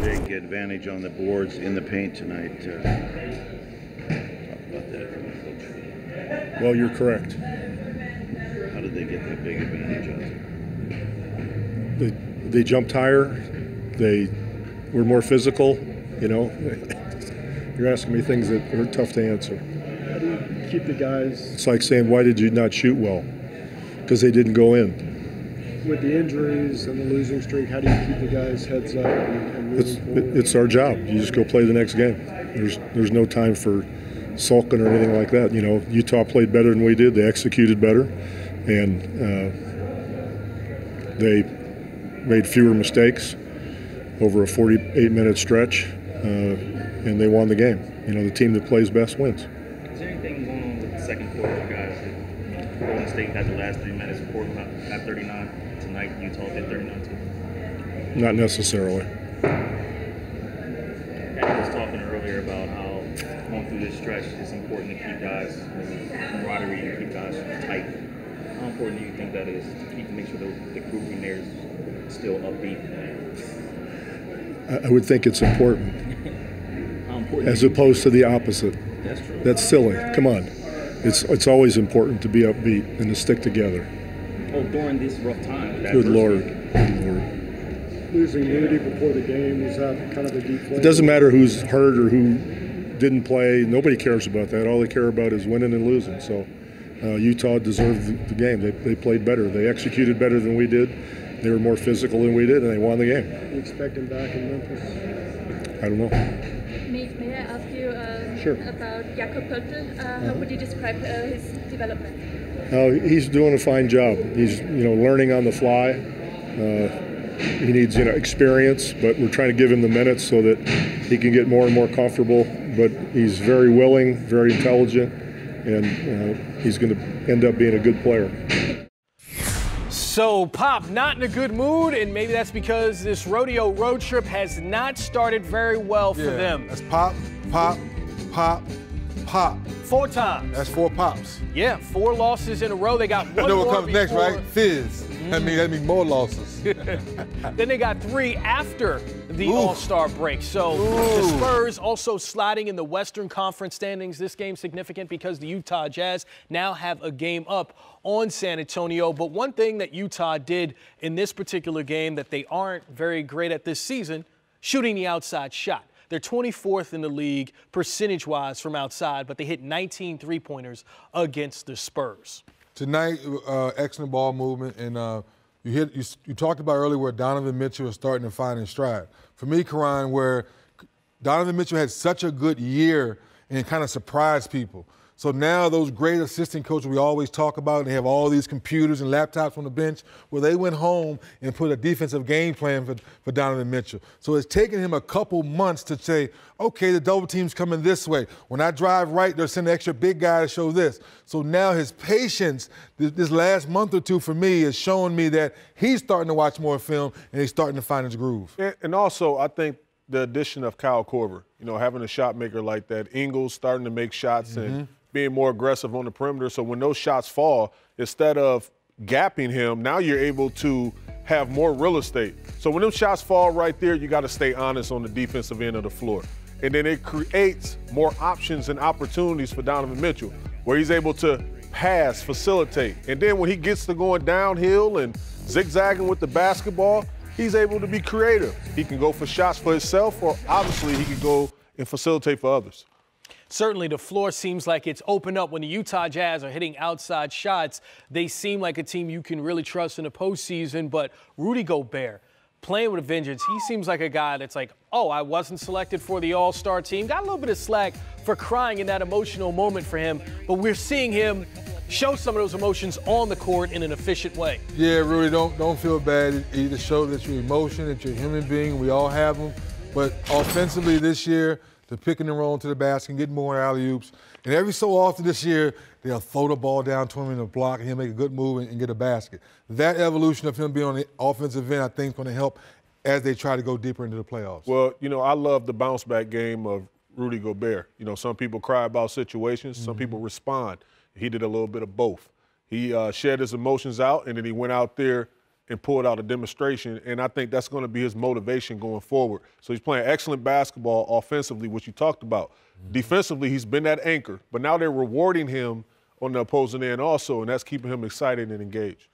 big advantage on the boards in the paint tonight. Talk about that from the coach. Well, you're correct. How did they get that big advantage out there? They jumped higher. They were more physical. You know, you're asking me things that are tough to answer. How do you keep the guys? It's like saying, why did you not shoot well? Because they didn't go in. With the injuries and the losing streak, how do you keep the guys' heads up and moving forward? It's our job. You just go play the next game. There's no time for sulking or anything like that. You know, Utah played better than we did. They executed better, and they made fewer mistakes over a 48-minute stretch, and they won the game. You know, the team that plays best wins. Is there anything going on with the second quarter, you guys? Golden State had the last 3 minutes, Portland at 39. Tonight, Utah did 39 too. Not necessarily. Eddie was talking earlier about how going through this stretch it's important to keep guys camaraderie and keep guys tight. How important do you think that is to make sure the group in there is still upbeat? I would think it's important. How important? As opposed to the opposite. That's true. That's silly. Come on. It's always important to be upbeat and to stick together. Oh, during this rough time. Good Lord. Good Lord. Losing Rudy before the game, was that kind of a deflation? It doesn't matter who's hurt or who didn't play. Nobody cares about that. All they care about is winning and losing. So Utah deserved the game. They played better. They executed better than we did. They were more physical than we did, and they won the game. You expect him back in Memphis? I don't know. May I ask you about Jakob Poeltl? How would you describe his development? He's doing a fine job. He's learning on the fly. He needs experience, but we're trying to give him the minutes so that he can get more and more comfortable. But he's very willing, very intelligent, and he's going to end up being a good player. So Pop not in a good mood, and maybe that's because this rodeo road trip has not started very well for them. That's Pop, Pop, Pop, Pop. 4 times. That's 4 pops. Yeah, 4 losses in a row. They got one know more what comes next, right? Fizz. That means more losses. Then they got 3 after the All-Star break. So the Spurs also sliding in the Western Conference standings. This game significant because the Utah Jazz now have a game up on San Antonio. But one thing that Utah did in this particular game that they aren't very great at this season, shooting the outside shot. They're 24th in the league percentage-wise from outside, but they hit 19 three-pointers against the Spurs. Tonight, excellent ball movement, and you talked about earlier where Donovan Mitchell is starting to find his stride. For me, Karan, where Donovan Mitchell had such a good year and it kind of surprised people. So now those great assistant coaches we always talk about, they have all these computers and laptops on the bench, well, they went home and put a defensive game plan for Donovan Mitchell. So it's taken him a couple months to say, okay, the double team's coming this way. When I drive right, they're sending an extra big guy to show this. So now his patience, this last month or two for me, is showing me that he's starting to watch more film and he's starting to find his groove. And also, I think the addition of Kyle Korver, having a shot maker like that, Ingles starting to make shots and being more aggressive on the perimeter. So when those shots fall, instead of gapping him, now you're able to have more real estate. So when them shots fall right there, you got to stay honest on the defensive end of the floor. And then it creates more options and opportunities for Donovan Mitchell, where he's able to pass, facilitate. And then when he gets to going downhill and zigzagging with the basketball, he's able to be creative. He can go for shots for himself, or obviously he can go and facilitate for others. Certainly the floor seems like it's opened up when the Utah Jazz are hitting outside shots. They seem like a team you can really trust in the postseason, but Rudy Gobert, playing with a vengeance, he seems like a guy that's like, oh, I wasn't selected for the All-Star team. Got a little bit of slack for crying in that emotional moment for him, but we're seeing him show some of those emotions on the court in an efficient way. Yeah, Rudy, don't feel bad. You just show that you're emotion, that you're a human being. We all have them. But offensively this year, the picking and rolling to the basket, getting more alley-oops. And every so often this year, they'll throw the ball down to him in the block and he'll make a good move and get a basket. That evolution of him being on the offensive end, I think, is going to help as they try to go deeper into the playoffs. Well, I love the bounce-back game of Rudy Gobert. Some people cry about situations, some people respond. He did a little bit of both. He shared his emotions out, and then he went out there and pulled out a demonstration, and I think that's going to be his motivation going forward. So he's playing excellent basketball offensively, which you talked about. Defensively, he's been that anchor, but now they're rewarding him on the opposing end also, and that's keeping him excited and engaged.